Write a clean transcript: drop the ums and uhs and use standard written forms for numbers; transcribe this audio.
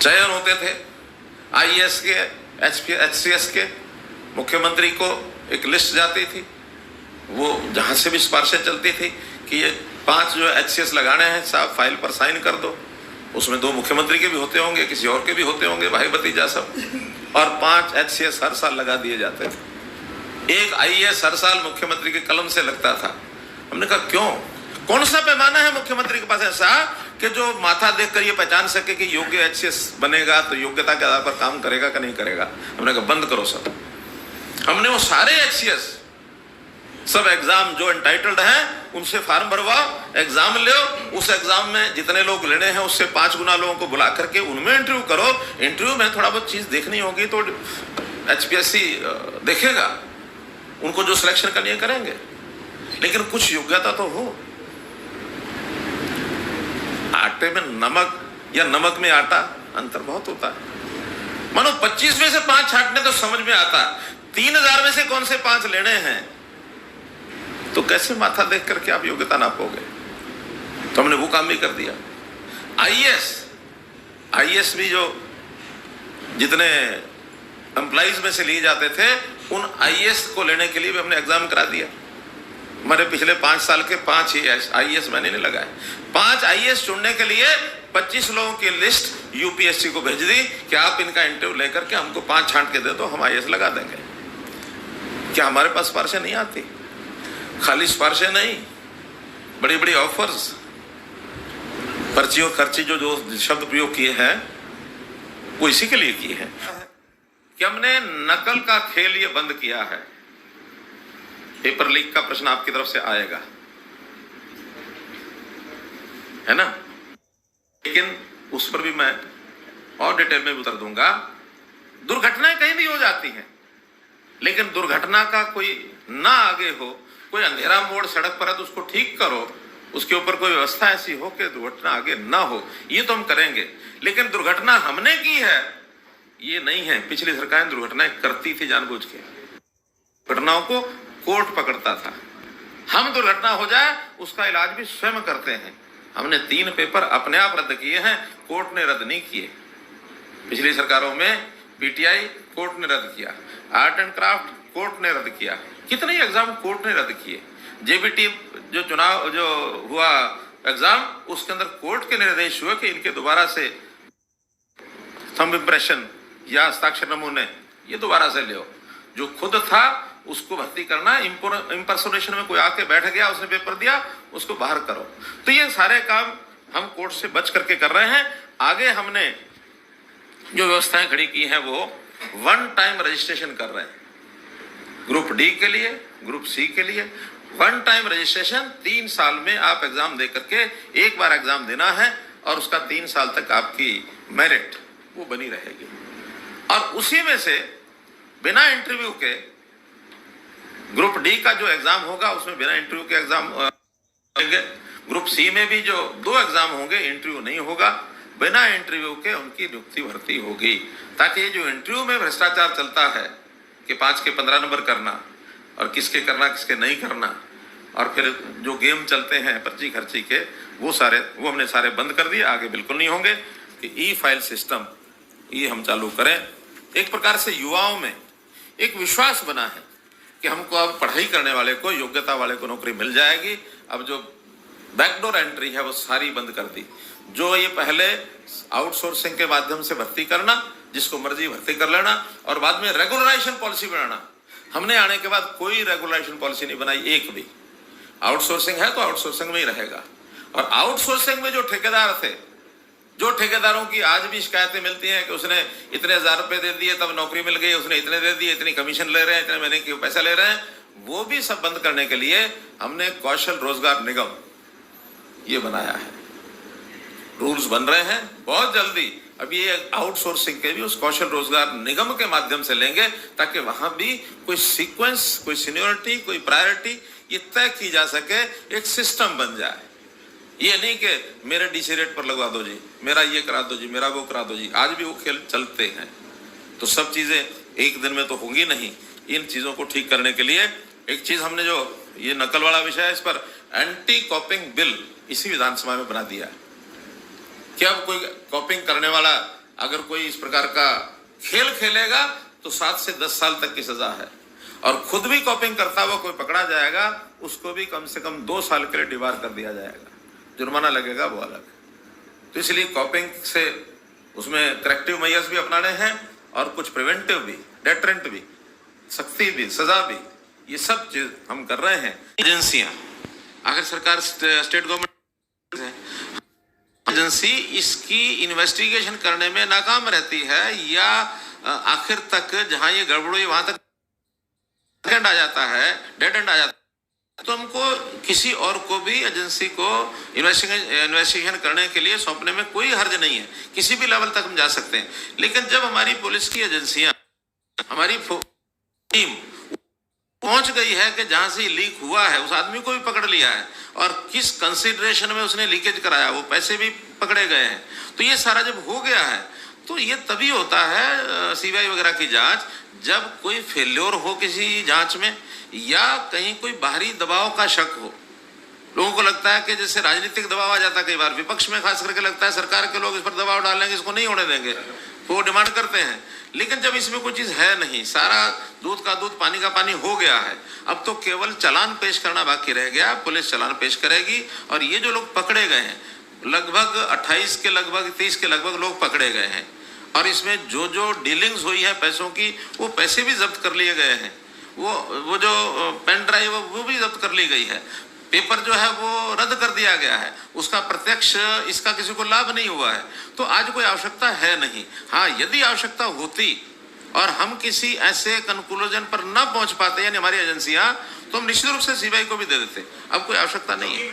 चयन होते थे आईएएस के, एचसीएस के, मुख्यमंत्री को एक लिस्ट जाती थी, वो जहां से भी सिफारिशें चलती थी कि ये 5 जो एचसीएस लगाने हैं साहब, फाइल पर साइन कर दो। उसमें 2 मुख्यमंत्री के भी होते होंगे, किसी और के भी होते होंगे, भाई भतीजा सब, और 5 एचसीएस हर साल लगा दिए जाते थे। एक आईएएस हर साल मुख्यमंत्री के कलम से लगता था। हमने कहा क्यों, कौन सा पैमाना है मुख्यमंत्री के पास ऐसा कि जो माथा देखकर ये पहचान सके कि योग्य एचसीएस बनेगा तो योग्यता के आधार पर काम करेगा कि नहीं करेगा। हमने कहा बंद करो सब। हमने वो सारे एचसीएस सब एग्जाम जो एंटाइटल्ड हैं उनसे फॉर्म भरवाओ, एग्जाम लो, उस एग्जाम में जितने लोग लेने हैं उससे 5 गुना लोगों को बुला करके उनमें इंटरव्यू करो। इंटरव्यू में थोड़ा बहुत चीज देखनी होगी तो एचपीएससी देखेगा, उनको जो सिलेक्शन करनी है करेंगे, लेकिन कुछ योग्यता तो हो। आटे में नमक या नमक में आटा, अंतर बहुत होता है। मानो 25 में से 5 छांटने तो समझ में आता, 3000 में से कौन से 5 लेने हैं, तो कैसे माथा देख करके आप योग्यता नापोगे। तो हमने वो काम भी कर दिया। आईएएस भी जो जितने एम्प्लॉइज में से लिए जाते थे उन आईएएस को लेने के लिए भी हमने एग्जाम करा दिया। हमारे पिछले 5 साल के 5 आईएएस मैंने नहीं लगाए। 5 आईएएस चुनने के लिए 25 लोगों की लिस्ट यूपीएससी को भेज दी कि आप इनका इंटरव्यू लेकर के हमको 5 छांट के दे दो, हम आईएएस लगा देंगे। क्या हमारे पास सिफारिशें नहीं आती? खाली सिफारिशें नहीं, बड़ी बड़ी ऑफर्स, पर्ची और खर्ची जो शब्द प्रयोग किए हैं वो इसी के लिए किए हैं कि हमने नकल का खेल ये बंद किया है। पेपर लीक का प्रश्न आपकी तरफ से आएगा, है ना, लेकिन उस पर भी मैं और डिटेल में उतर दूंगा। दुर्घटनाएं कहीं भी हो जाती हैं, लेकिन दुर्घटना का कोई ना आगे हो, कोई अंधेरा मोड़ सड़क पर है तो उसको ठीक करो, उसके ऊपर कोई व्यवस्था ऐसी हो कि दुर्घटना आगे ना हो, ये तो हम करेंगे। लेकिन दुर्घटना हमने की है ये नहीं है। पिछली सरकारें दुर्घटनाएं करती थी जानबूझ के, घटनाओं को कोर्ट पकड़ता था। हम दुर्घटना हो जाए उसका इलाज भी स्वयं करते हैं। हमने 3 पेपर अपने आप रद्द किए हैं, कोर्ट ने रद्द नहीं किए। पिछली सरकारों में पीटीआई कोर्ट ने रद्द किया, आर्ट एंड क्राफ्ट कोर्ट ने रद्द किया, कितने एग्जाम कोर्ट ने रद्द किए। जेबीटी जो चुनाव जो हुआ एग्जाम, उसके अंदर कोर्ट के निर्देश हुए कि इनके दोबारा से थंब इंप्रेशन या हस्ताक्षर नमूने ये दोबारा से ले। जो खुद था उसको भर्ती करना, इंपर्सोनेशन में कोई आके बैठ गया, उसने पेपर दिया, उसको बाहर करो। तो ये सारे काम हम कोर्ट से बच करके कर रहे हैं। आगे हमने जो व्यवस्थाएं खड़ी की हैं वो 1 टाइम रजिस्ट्रेशन कर रहे हैं। ग्रुप डी के लिए, ग्रुप सी के लिए 1 टाइम रजिस्ट्रेशन, 3 साल में आप एग्जाम दे करके, एक बार एग्जाम देना है और उसका 3 साल तक आपकी मेरिट वो बनी रहेगी। और उसी में से बिना इंटरव्यू के ग्रुप डी का जो एग्जाम होगा उसमें बिना इंटरव्यू के एग्जाम होंगे। ग्रुप सी में भी जो 2 एग्जाम होंगे, इंटरव्यू नहीं होगा, बिना इंटरव्यू के उनकी नियुक्ति भर्ती होगी। ताकि ये जो इंटरव्यू में भ्रष्टाचार चलता है कि 5 के 15 नंबर करना और किसके करना किसके नहीं करना, और फिर जो गेम चलते हैं पर्ची खर्ची के, वो हमने सारे बंद कर दिए। आगे बिल्कुल नहीं होंगे कि ई फाइल सिस्टम ये हम चालू करें। एक प्रकार से युवाओं में एक विश्वास बना है कि हमको अब पढ़ाई करने वाले को, योग्यता वाले को नौकरी मिल जाएगी। अब जो बैकडोर एंट्री है वो सारी बंद कर दी। जो ये पहले आउटसोर्सिंग के माध्यम से भर्ती करना, जिसको मर्जी भर्ती कर लेना, और बाद में रेगुलराइजेशन पॉलिसी बनाना, हमने आने के बाद कोई रेगुलराइजेशन पॉलिसी नहीं बनाई एक भी। आउटसोर्सिंग है तो आउटसोर्सिंग में ही रहेगा। और आउटसोर्सिंग में जो ठेकेदार थे, जो ठेकेदारों की आज भी शिकायतें मिलती हैं कि उसने इतने 1000 रुपए दे दिए तब नौकरी मिल गई, उसने इतने दे दिए, इतनी कमीशन ले रहे हैं, इतने महीने के पैसा ले रहे हैं, वो भी सब बंद करने के लिए हमने कौशल रोजगार निगम ये बनाया है। रूल्स बन रहे हैं बहुत जल्दी। अब ये आउटसोर्सिंग के भी उस कौशल रोजगार निगम के माध्यम से लेंगे, ताकि वहां भी कोई सीक्वेंस, कोई सीनियोरिटी, कोई प्रायोरिटी ये तय की जा सके, एक सिस्टम बन जाए। ये नहीं कि मेरे डीसी रेट पर लगवा दो जी, मेरा ये करा दो जी, मेरा वो करा दो जी। आज भी वो खेल चलते हैं। तो सब चीजें एक दिन में तो होंगी नहीं। इन चीजों को ठीक करने के लिए एक चीज हमने, जो ये नकल वाला विषय है, इस पर एंटी कॉपिंग बिल इसी विधानसभा में बना दिया है कि अब कोई कॉपिंग करने वाला अगर कोई इस प्रकार का खेल खेलेगा तो 7 से 10 साल तक की सजा है, और खुद भी कॉपिंग करता हुआ कोई पकड़ा जाएगा उसको भी कम से कम 2 साल के लिए डिबार कर दिया जाएगा, जुर्माना लगेगा वो अलग। तो इसलिए कॉपिंग से उसमें करेक्टिव मेजर्स भी अपनाने हैं और कुछ प्रिवेंटिव भी, डेटरेंट भी, सख्ती भी, सजा भी, ये सब चीज हम कर रहे हैं। एजेंसियां, आखिर सरकार स्टेट गवर्नमेंट है, एजेंसी इसकी इन्वेस्टिगेशन करने में नाकाम रहती है, या आखिर तक जहां ये गड़बड़ हुई वहां तक एंड आ जाता है, डेड एंड आ जाता है, तो हमको किसी और को भी एजेंसी को इन्वेस्टिगेशन करने के लिए सौंपने में कोई हर्ज नहीं है, किसी भी लेवल तक हम जा सकते हैं। लेकिन जब हमारी पुलिस की एजेंसियां, हमारी टीम पहुंच गई है कि जहां से लीक हुआ है उस आदमी को भी पकड़ लिया है और किस कंसिडरेशन में उसने लीकेज कराया, वो पैसे भी पकड़े गए हैं, तो ये सारा जब हो गया है तो ये तभी होता है सीबीआई वगैरह की जांच, जब कोई फेल्योर हो किसी जांच में, या कहीं कोई बाहरी दबाव का शक हो। लोगों को लगता है कि जैसे राजनीतिक दबाव आ जाता है, कई बार विपक्ष में खास करके लगता है सरकार के लोग इस पर दबाव डालेंगे, इसको नहीं होने देंगे, वो डिमांड करते हैं। लेकिन जब इसमें कोई चीज है नहीं, सारा दूध का दूध पानी का पानी हो गया है, अब तो केवल चालान पेश करना बाकी रह गया। पुलिस चालान पेश करेगी और ये जो लोग पकड़े गए हैं, लगभग 28 के लगभग 30 के लगभग लोग पकड़े गए हैं, और इसमें जो जो डीलिंग्स हुई है पैसों की, वो पैसे भी जब्त कर लिए गए हैं, वो जो पेन ड्राइव वो भी जब्त कर ली गई है, पेपर जो है वो रद्द कर दिया गया है, उसका प्रत्यक्ष इसका किसी को लाभ नहीं हुआ है। तो आज कोई आवश्यकता है नहीं। हाँ, यदि आवश्यकता होती और हम किसी ऐसे कंक्लूजन पर न पहुंच पाते यानी हमारी एजेंसियां, तो हम निश्चित रूप से सीबीआई को भी दे देते। अब कोई आवश्यकता नहीं है।